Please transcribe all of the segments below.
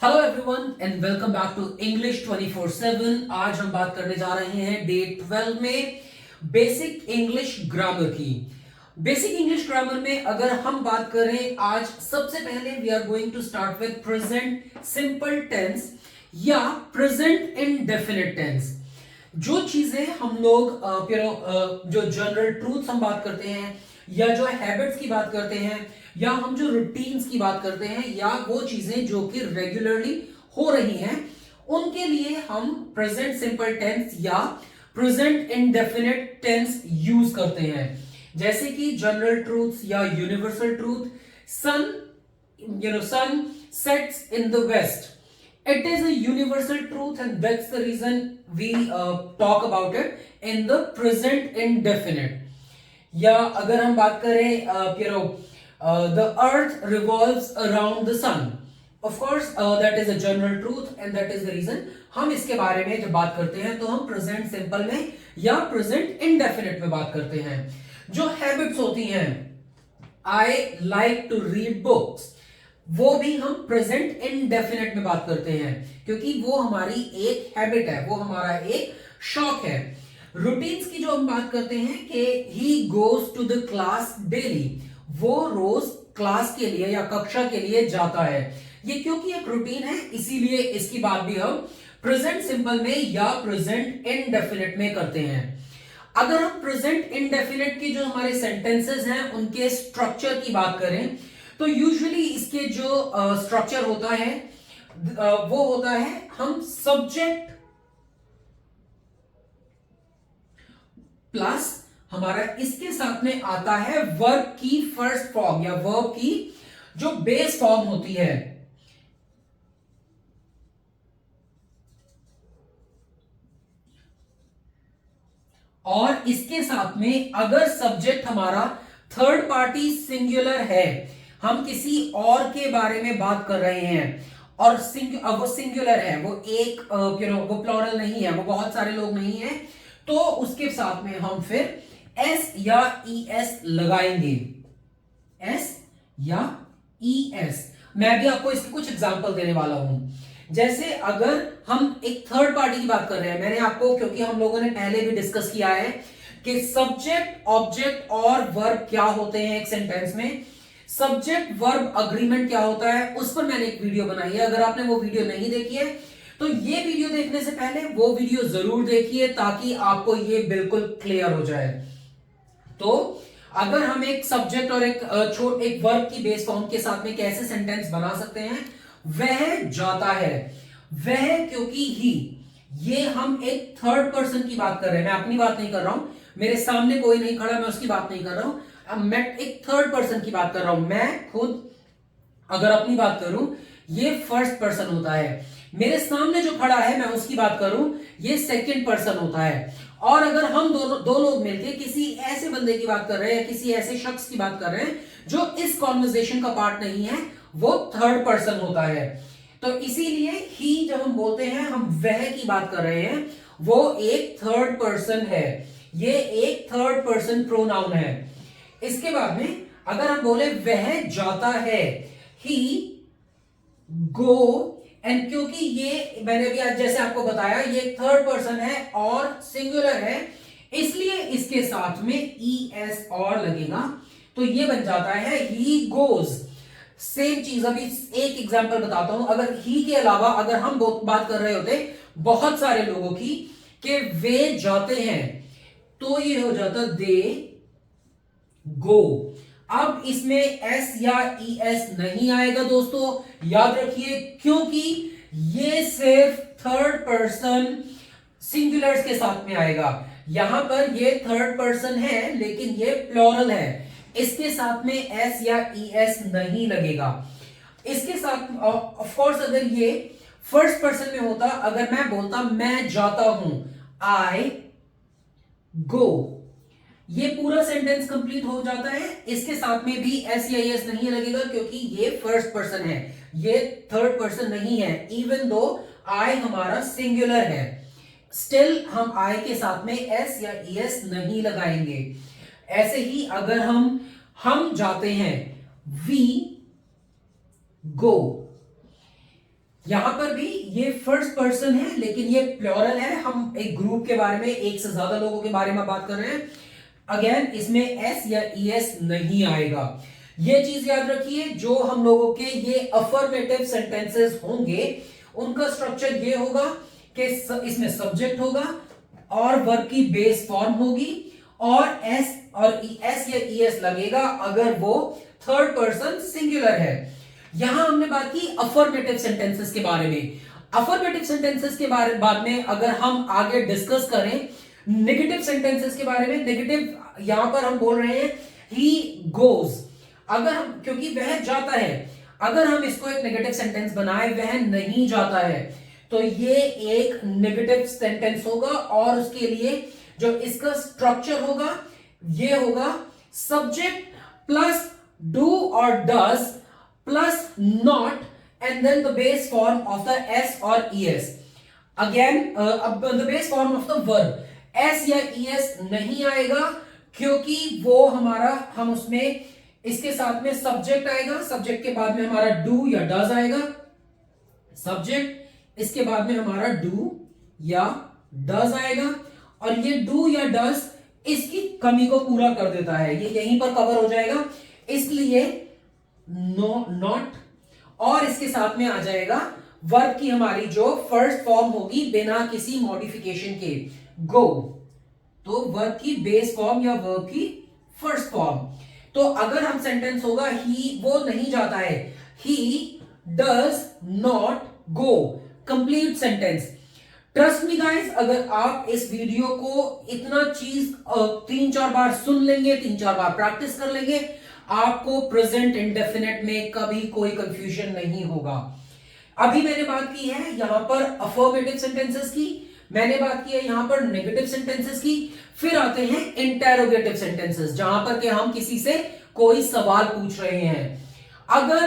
Hello everyone and welcome back to English 24/7। आज हम बात करने जा रहे हैं डे 12 में बेसिक इंग्लिश ग्रामर की। बेसिक इंग्लिश ग्रामर में अगर हम बात करें, आज सबसे पहले we are going to start with present simple tense या प्रेजेंट इंडेफिनिट टेंस। जो चीजें हम लोग जो जनरल ट्रूथ हम बात करते हैं या जो हैबिट्स की बात करते हैं या हम जो रूटीन्स की बात करते हैं या वो चीजें जो कि रेगुलरली हो रही हैं, उनके लिए हम प्रेजेंट सिंपल टेंस या प्रेजेंट इंडेफिनिट टेंस यूज करते हैं। जैसे कि जनरल ट्रूथ्स या universal truth, sun sets in the west. It is a universal truth and that's the reason we talk about it in the present indefinite. या अगर हम बात करें the earth revolves around the sun. Of course that is a general truth and that is the reason हम इसके बारे में जब बात करते हैं तो हम प्रेजेंट सिंपल में या प्रेजेंट इंडेफिनिट में बात करते हैं। जो हैबिट्स होती हैं, I like to read books, वो भी हम प्रेजेंट इंडेफिनिट में बात करते हैं क्योंकि वो हमारी एक हैबिट है, वो हमारा एक शौक है। रूटीन्स की जो हम बात करते हैं कि he goes to the class daily, वो रोज क्लास के लिए या कक्षा के लिए जाता है। ये क्योंकि एक रूटीन है, इसीलिए इसकी बात भी हम प्रेजेंट सिंपल में या प्रेजेंट इंडेफिनिट में करते हैं। अगर हम प्रेजेंट इंडेफिनिट की जो हमारे सेंटेंसेस हैं उनके स्ट्रक्चर की बात करें तो यूजुअली इसके जो स्ट्रक्चर होता है वो होता है, हम सब्जेक्ट प्लस हमारा इसके साथ में आता है वर्ब की फर्स्ट फॉर्म या वर्ब की जो बेस फॉर्म होती है। और इसके साथ में अगर सब्जेक्ट हमारा थर्ड पार्टी सिंगुलर है, हम किसी और के बारे में बात कर रहे हैं और वो सिंगुलर है, वो एक वो प्लूरल नहीं है, वो बहुत सारे लोग नहीं है, तो उसके साथ में हम फिर एस या ई एस लगाएंगे। एस या ई एस। मैं भी आपको इसके कुछ एग्जांपल देने वाला हूं। जैसे अगर हम एक थर्ड पार्टी की बात कर रहे हैं, मैंने आपको, क्योंकि हम लोगों ने पहले भी डिस्कस किया है कि सब्जेक्ट ऑब्जेक्ट और वर्ब क्या होते हैं एक सेंटेंस में, सब्जेक्ट वर्ब अग्रीमेंट क्या होता है, उस पर मैंने एक वीडियो बनाई है। अगर आपने वो वीडियो नहीं देखी है तो ये वीडियो देखने से पहले वो वीडियो जरूर देखिए ताकि आपको ये बिल्कुल क्लियर हो जाए। तो अगर हम एक सब्जेक्ट और एक वर्ब की बेस फॉर्म के साथ में कैसे सेंटेंस बना सकते हैं, वह जाता है, वह क्योंकि ही, ये हम एक थर्ड पर्सन की बात कर रहे हैं, मैं अपनी बात नहीं कर रहा हूं, मेरे सामने कोई नहीं खड़ा, मैं उसकी बात नहीं कर रहा हूं, अब मैं एक थर्ड पर्सन की बात कर रहा हूं। मैं खुद अगर अपनी बात करूं, ये फर्स्ट पर्सन होता है, मेरे सामने जो खड़ा है मैं उसकी बात करूं, ये सेकंड पर्सन होता है। और अगर हम दो लोग मिलकर किसी ऐसे बंदे की बात कर रहे हैं, किसी ऐसे शख्स की बात कर रहे हैं जो इस कॉन्वर्सेशन का पार्ट नहीं है, वो थर्ड पर्सन होता है। तो इसीलिए ही जब हम बोलते हैं हम वह की बात कर रहे हैं, वो एक थर्ड पर्सन है, ये एक थर्ड पर्सन प्रोनाउन है। इसके बाद में अगर हम बोले वह जाता है, ही गो, एंड क्योंकि ये मैंने भी आज जैसे आपको बताया ये थर्ड पर्सन है और सिंगुलर है, इसलिए इसके साथ में ई एस और लगेगा, तो ये बन जाता है ही गोज। सेम चीज अभी एक एग्जांपल बताता हूं। अगर ही के अलावा अगर हम बात कर रहे होते बहुत सारे लोगों की कि वे जाते हैं, तो ये हो जाता दे गो। अब इसमें एस या ई एस नहीं आएगा दोस्तों, याद रखिए, क्योंकि ये सिर्फ थर्ड पर्सन सिंगुलर्स के साथ में आएगा। यहां पर ये थर्ड पर्सन है लेकिन ये प्लूरल है, इसके साथ में एस या ई एस नहीं लगेगा। इसके साथ ऑफ कोर्स अगर ये फर्स्ट पर्सन में होता, अगर मैं बोलता मैं जाता हूं, आई गो, ये पूरा सेंटेंस कंप्लीट हो जाता है, इसके साथ में भी एस या एस नहीं लगेगा क्योंकि ये फर्स्ट पर्सन है, ये थर्ड पर्सन नहीं है। इवन दो आई हमारा सिंगुलर है, स्टिल हम आई के साथ में एस या एस नहीं लगाएंगे। ऐसे ही अगर हम जाते हैं, वी गो, यहां पर भी ये फर्स्ट पर्सन है लेकिन ये प्लूरल है, हम एक ग्रुप के बारे में, एक से ज्यादा लोगों के बारे में बात कर रहे हैं। अगेन इसमें एस या ईएस नहीं आएगा, ये चीज याद रखिए। जो हम लोगों के ये अफर्मेटिव सेंटेंसेस होंगे उनका स्ट्रक्चर ये होगा कि इसमें सब्जेक्ट होगा और वर्ब की बेस फॉर्म होगी और एस या ईएस लगेगा अगर वो थर्ड पर्सन सिंगुलर है। यहां हमने बात की अफर्मेटिव सेंटेंसेस के बारे में। अफर्मेटिव सेंटेंसेस के बारे बाद में अगर हम आगे डिस्कस करें नेगेटिव सेंटेंसेस के बारे में, नेगेटिव यहां पर हम बोल रहे हैं ही गोज, अगर हम, क्योंकि वह जाता है, अगर हम इसको एक नेगेटिव सेंटेंस बनाए वह नहीं जाता है, तो ये एक नेगेटिव सेंटेंस होगा और उसके लिए जो इसका स्ट्रक्चर होगा ये होगा सब्जेक्ट प्लस डू और does plus not and then the base form of the s or es. Again the base form of the verb s या es नहीं आएगा क्योंकि वो हमारा, हम उसमें इसके साथ में सब्जेक्ट आएगा, सब्जेक्ट के बाद में हमारा do या does आएगा, सब्जेक्ट इसके बाद में हमारा do या does आएगा और ये do या does इसकी कमी को पूरा कर देता है, ये यहीं पर कवर हो जाएगा, इसलिए नो नॉट और इसके साथ में आ जाएगा वर्ब की हमारी जो फर्स्ट फॉर्म होगी बिना किसी मॉडिफिकेशन के, गो, तो वर्ब की बेस फॉर्म या वर्ब की फर्स्ट फॉर्म। तो अगर हम सेंटेंस होगा ही, वो नहीं जाता है, he does not go, complete sentence. Trust me guys, अगर आप इस वीडियो को इतना चीज 3-4 बार सुन लेंगे, 3-4 बार प्रैक्टिस कर लेंगे, आपको प्रेजेंट इंडेफिनिट में कभी कोई कंफ्यूजन नहीं होगा। अभी मैंने बात की है यहां पर अफर्मेटिव सेंटेंसेस की, मैंने बात की है यहां पर नेगेटिव सेंटेंसेस की, फिर आते हैं इंटेरोगेटिव सेंटेंसेस जहां पर के हम किसी से कोई सवाल पूछ रहे हैं। अगर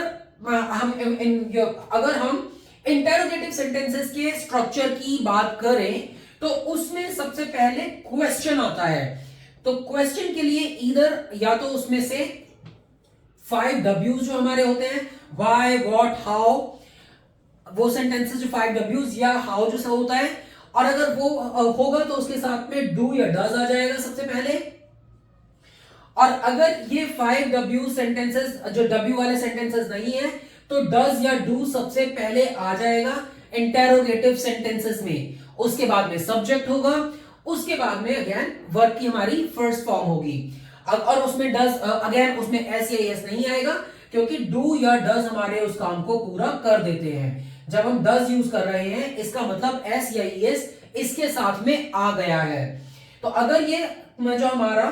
हम इंटेरोगेटिव सेंटेंसेस के स्ट्रक्चर की बात करें तो उसमें सबसे पहले क्वेश्चन आता है। तो क्वेश्चन के लिए इधर या तो उसमें से 5 W's जो हमारे होते हैं, why, what, how, वो सेंटेंसेस जो 5 W's या how जो होता है, और अगर वो होगा तो उसके साथ में do या does आ जाएगा सबसे पहले। और अगर ये 5 W सेंटेंसेस जो W वाले सेंटेंसेस नहीं है तो does या do सबसे पहले आ जाएगा इंटेरोगेटिव सेंटेंसेस में, उसके बाद में सब्जेक्ट होगा, उसके बाद में अगेन वर्ब की हमारी फर्स्ट फॉर्म होगी और उसमें डज, अगेन उसमें एस या एस नहीं आएगा क्योंकि डू या डज हमारे उस काम को पूरा कर देते हैं। जब हम डज यूज कर रहे हैं इसका मतलब एस या एस इसके साथ में आ गया है। तो अगर ये जो हमारा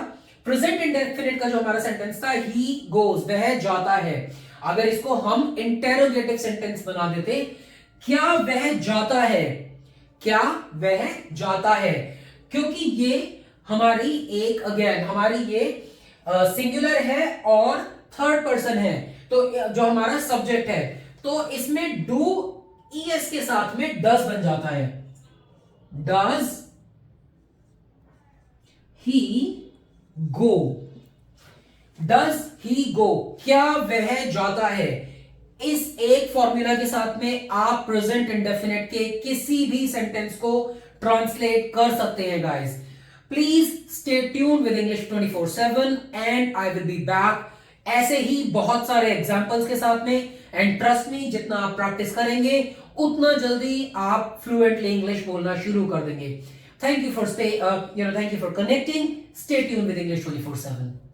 प्रेजेंट इंडेफिनिट का जो हमारा सेंटेंस था ही गोज, वह जाता है, अगर इसको हम इंटेरोगेटिव सेंटेंस बना देते, क्या वह जाता है, क्या वह जाता है, क्योंकि ये हमारी एक, अगेन हमारी ये सिंगुलर है और थर्ड पर्सन है, तो जो हमारा सब्जेक्ट है तो इसमें डू ईएस के साथ में डज बन जाता है, does he go, does he गो, क्या वह जाता है। इस एक फॉर्मूला के साथ में आप प्रेजेंट इंडेफिनिट के किसी भी सेंटेंस को ट्रांसलेट कर सकते हैं guys. Please stay tune with English 24/7 and I will be back ऐसे ही बहुत सारे एग्जांपल्स के साथ में, एंड ट्रस्ट मी जितना आप प्रैक्टिस करेंगे उतना जल्दी आप फ्लुएंटली इंग्लिश बोलना शुरू कर देंगे। Thank you for connecting, stay tune with English 24/7।